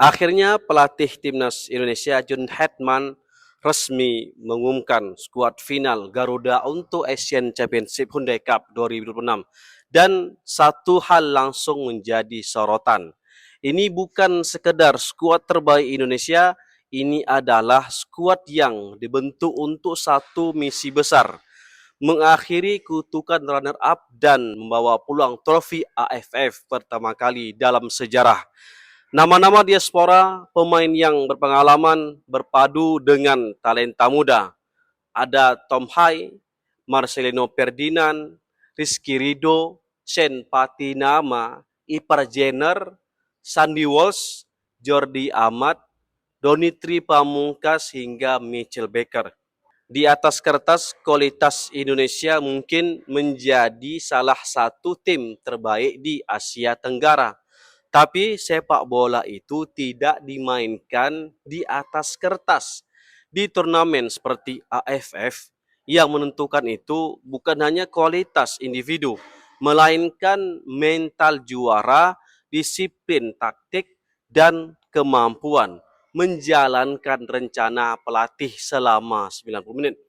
Akhirnya pelatih timnas Indonesia John Hetman resmi mengumumkan skuad final Garuda untuk Asian Championship Hyundai Cup 2026. Dan satu hal langsung menjadi sorotan. Ini bukan sekedar skuad terbaik Indonesia, ini adalah skuad yang dibentuk untuk satu misi besar, mengakhiri kutukan runner up dan membawa pulang trofi AFF pertama kali dalam sejarah. Nama-nama diaspora, pemain yang berpengalaman berpadu dengan talenta muda. Ada Tom Hai, Marcelino Ferdinand, Rizky Ridho, Shane Patinama, Ipar Jenner, Sandy Walsh, Jordi Amat, Donitri Pamungkas hingga Mitchell Baker. Di atas kertas, kualitas Indonesia mungkin menjadi salah satu tim terbaik di Asia Tenggara. Tapi sepak bola itu tidak dimainkan di atas kertas. Di turnamen seperti AFF, yang menentukan itu bukan hanya kualitas individu, melainkan mental juara, disiplin taktik, dan kemampuan menjalankan rencana pelatih selama 90 menit.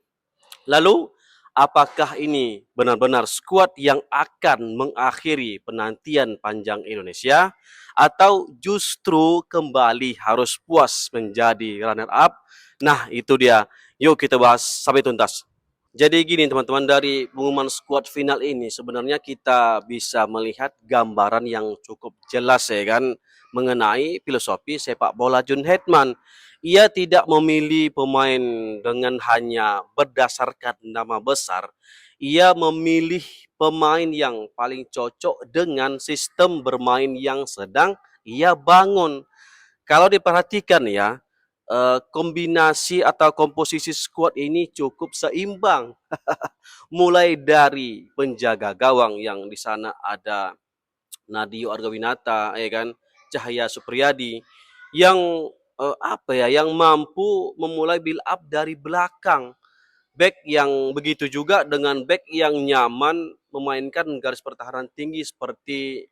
Lalu, apakah ini benar-benar skuad yang akan mengakhiri penantian panjang Indonesia, atau justru kembali harus puas menjadi runner up? Nah, itu dia. Yuk kita bahas sampai tuntas. Jadi gini teman-teman, dari pengumuman skuad final ini sebenarnya kita bisa melihat gambaran yang cukup jelas ya kan, mengenai filosofi sepak bola John Hetman. Ia tidak memilih pemain dengan hanya berdasarkan nama besar. Ia memilih pemain yang paling cocok dengan sistem bermain yang sedang ia bangun. Kalau diperhatikan ya, kombinasi atau komposisi skuad ini cukup seimbang. Mulai dari penjaga gawang yang di sana ada Nadio Argawinata, ya kan, Cahaya Supriyadi, yang yang mampu memulai build up dari belakang. Back yang begitu juga dengan back yang nyaman memainkan garis pertahanan tinggi seperti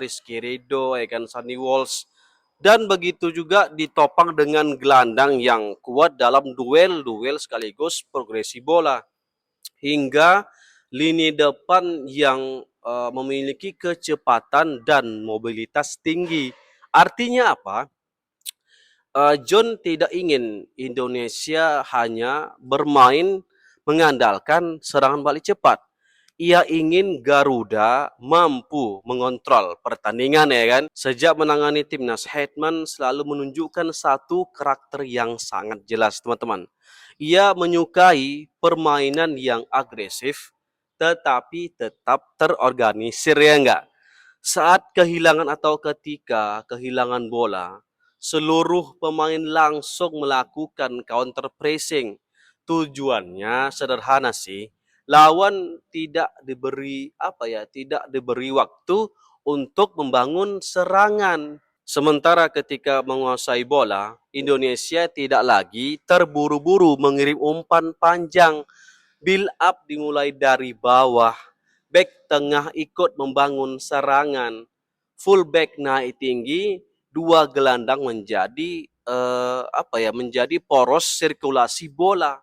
Rizky Ridho, ya kan, Sunny Walsh, dan begitu juga ditopang dengan gelandang yang kuat dalam duel-duel sekaligus progresi bola, hingga lini depan yang memiliki kecepatan dan mobilitas tinggi. Artinya apa? John tidak ingin Indonesia hanya bermain mengandalkan serangan balik cepat. Ia ingin Garuda mampu mengontrol pertandingan ya kan. Sejak menangani timnas, Hetman selalu menunjukkan satu karakter yang sangat jelas teman-teman. Ia menyukai permainan yang agresif tetapi tetap terorganisir ya enggak. Saat kehilangan atau ketika kehilangan bola, seluruh pemain langsung melakukan counter pressing. Tujuannya sederhana sih, lawan tidak diberi waktu untuk membangun serangan. Sementara ketika menguasai bola, Indonesia tidak lagi terburu-buru mengirim umpan panjang. Build up dimulai dari bawah, back tengah ikut membangun serangan, full back naik tinggi, dua gelandang menjadi menjadi poros sirkulasi bola.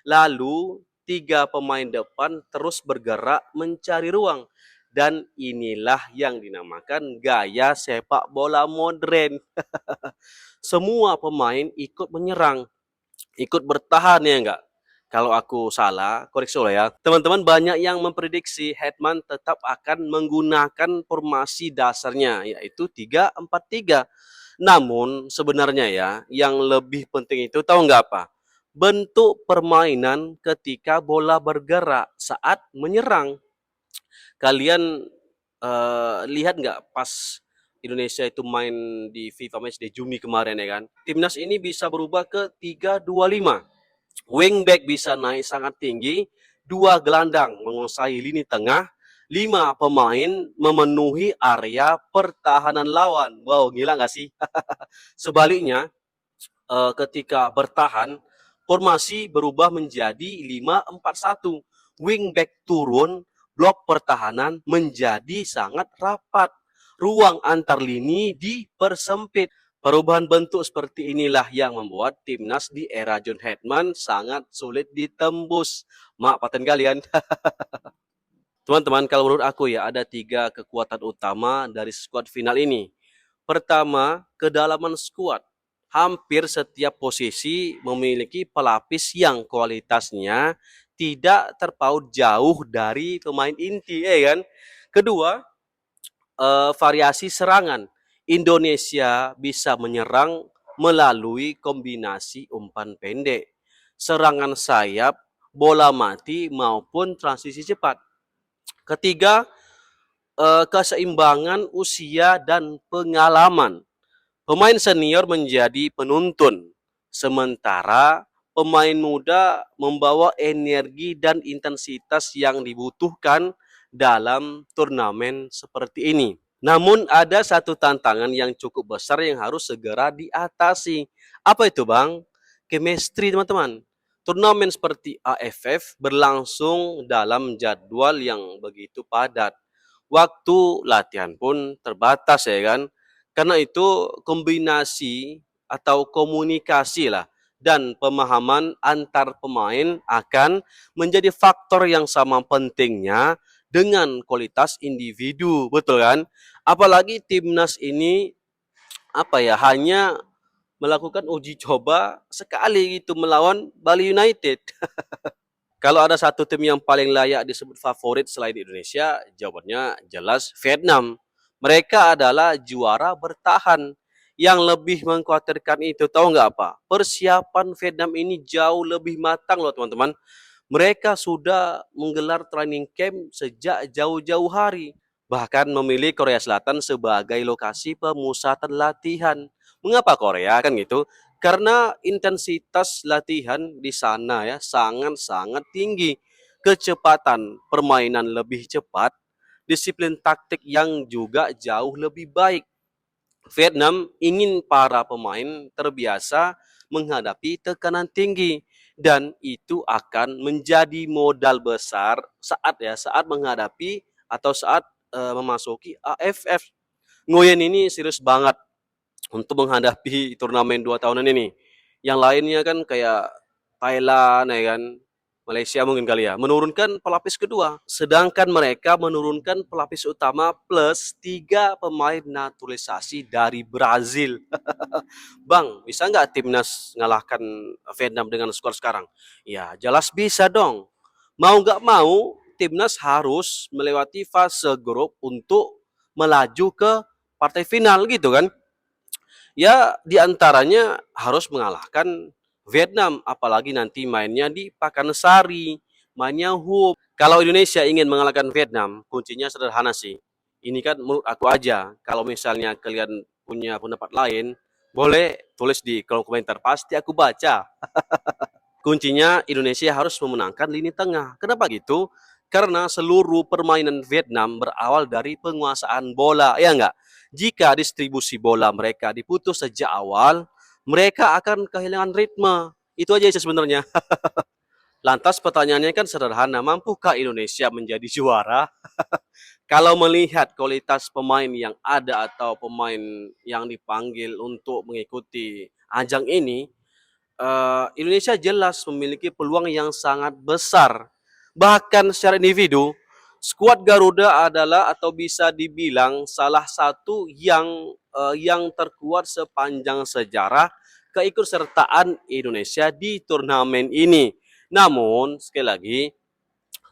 Lalu tiga pemain depan terus bergerak mencari ruang. Dan inilah yang dinamakan gaya sepak bola modern. Semua pemain ikut menyerang, ikut bertahan ya enggak. Kalau aku salah, koreksi ya. Teman-teman, banyak yang memprediksi Hetman tetap akan menggunakan formasi dasarnya, yaitu 3-4-3. Namun sebenarnya ya, yang lebih penting itu tahu nggak apa? Bentuk permainan ketika bola bergerak saat menyerang. Kalian lihat nggak pas Indonesia itu main di FIFA Matchday Juni kemarin ya kan? Timnas ini bisa berubah ke 3-2-5. Wingback bisa naik sangat tinggi, dua gelandang menguasai lini tengah, lima pemain memenuhi area pertahanan lawan. Wow, gila nggak sih? Sebaliknya, ketika bertahan, formasi berubah menjadi 5-4-1. Wingback turun, blok pertahanan menjadi sangat rapat. Ruang antar lini dipersempit. Perubahan bentuk seperti inilah yang membuat timnas di era John Hetman sangat sulit ditembus. Mak paten kalian. Teman-teman, kalau menurut aku ya ada 3 kekuatan utama dari skuad final ini. Pertama, kedalaman skuad. Hampir setiap posisi memiliki pelapis yang kualitasnya tidak terpaut jauh dari pemain inti, ya kan? Kedua, variasi serangan. Indonesia bisa menyerang melalui kombinasi umpan pendek, serangan sayap, bola mati maupun transisi cepat. Ketiga, keseimbangan usia dan pengalaman. Pemain senior menjadi penuntun, sementara pemain muda membawa energi dan intensitas yang dibutuhkan dalam turnamen seperti ini. Namun ada satu tantangan yang cukup besar yang harus segera diatasi. Apa itu, Bang? Chemistry, teman-teman. Turnamen seperti AFF berlangsung dalam jadwal yang begitu padat. Waktu latihan pun terbatas, ya kan? Karena itu kombinasi atau komunikasi lah dan pemahaman antar pemain akan menjadi faktor yang sama pentingnya dengan kualitas individu, betul kan? Apalagi timnas ini hanya melakukan uji coba sekali gitu melawan Bali United. Kalau ada satu tim yang paling layak disebut favorit selain Indonesia, jawabannya jelas Vietnam. Mereka adalah juara bertahan. Yang lebih mengkhawatirkan itu tahu nggak apa? Persiapan Vietnam ini jauh lebih matang loh teman-teman. Mereka sudah menggelar training camp sejak jauh-jauh hari. Bahkan memilih Korea Selatan sebagai lokasi pemusatan latihan. Mengapa Korea kan gitu? Karena intensitas latihan di sana ya sangat-sangat tinggi. Kecepatan permainan lebih cepat, disiplin taktik yang juga jauh lebih baik. Vietnam ingin para pemain terbiasa menghadapi tekanan tinggi dan itu akan menjadi modal besar saat menghadapi atau saat memasuki AFF. Nguyen ini serius banget untuk menghadapi turnamen 2 tahunan ini. Yang lainnya kan kayak Thailand ya kan, Malaysia mungkin kali ya, menurunkan pelapis kedua. Sedangkan mereka menurunkan pelapis utama plus 3 pemain naturalisasi dari Brazil. Bang, bisa nggak timnas ngalahkan Vietnam dengan skor sekarang? Ya, jelas bisa dong. Mau nggak mau, timnas harus melewati fase grup untuk melaju ke partai final gitu kan. Ya, diantaranya harus mengalahkan Vietnam, apalagi nanti mainnya di Pakansari, mainnya hub. Kalau Indonesia ingin mengalahkan Vietnam, kuncinya sederhana sih. Ini kan menurut aku aja. Kalau misalnya kalian punya pendapat lain, boleh tulis di kolom komentar. Pasti aku baca. Kuncinya Indonesia harus memenangkan lini tengah. Kenapa gitu? Karena seluruh permainan Vietnam berawal dari penguasaan bola, ya enggak? Jika distribusi bola mereka diputus sejak awal, mereka akan kehilangan ritme. Itu aja sih sebenarnya. Lantas pertanyaannya kan sederhana, mampukah Indonesia menjadi juara? Kalau melihat kualitas pemain yang ada atau pemain yang dipanggil untuk mengikuti ajang ini, Indonesia jelas memiliki peluang yang sangat besar. Bahkan secara individu, skuad Garuda adalah atau bisa dibilang salah satu yang terkuat sepanjang sejarah keikutsertaan Indonesia di turnamen ini. Namun, sekali lagi,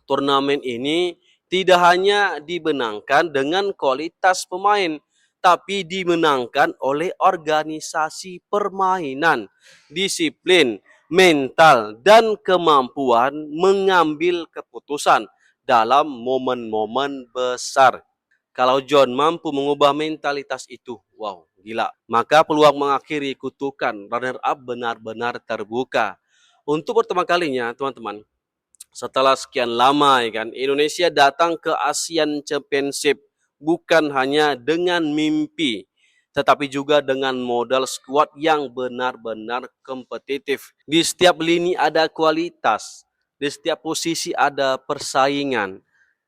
turnamen ini tidak hanya dibenangkan dengan kualitas pemain, tapi dimenangkan oleh organisasi permainan, disiplin, mental, dan kemampuan mengambil keputusan dalam momen-momen besar. Kalau John mampu mengubah mentalitas itu, wow, gila. Maka peluang mengakhiri kutukan runner up benar-benar terbuka. Untuk pertama kalinya, teman-teman, setelah sekian lama ya kan, Indonesia datang ke ASEAN Championship bukan hanya dengan mimpi, tetapi juga dengan modal skuad yang benar-benar kompetitif. Di setiap lini ada kualitas, di setiap posisi ada persaingan.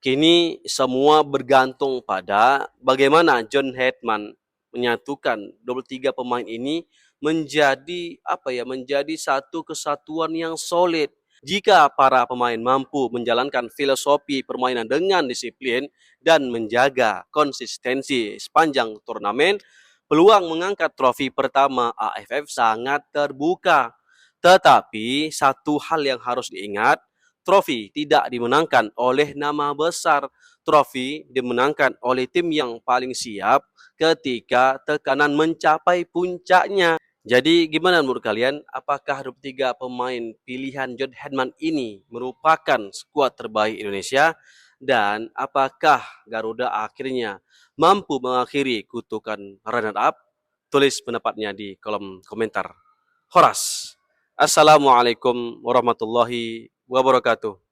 Kini semua bergantung pada bagaimana John Hetman menyatukan 23 pemain ini menjadi apa ya, menjadi satu kesatuan yang solid. Jika para pemain mampu menjalankan filosofi permainan dengan disiplin dan menjaga konsistensi sepanjang turnamen, peluang mengangkat trofi pertama AFF sangat terbuka. Tetapi satu hal yang harus diingat, trofi tidak dimenangkan oleh nama besar. Trofi dimenangkan oleh tim yang paling siap ketika tekanan mencapai puncaknya. Jadi gimana menurut kalian? Apakah 23 pemain pilihan John Hedman ini merupakan skuad terbaik Indonesia? Dan apakah Garuda akhirnya mampu mengakhiri kutukan runner up? Tulis pendapatnya di kolom komentar. Horas. Assalamualaikum warahmatullahi wabarakatuh.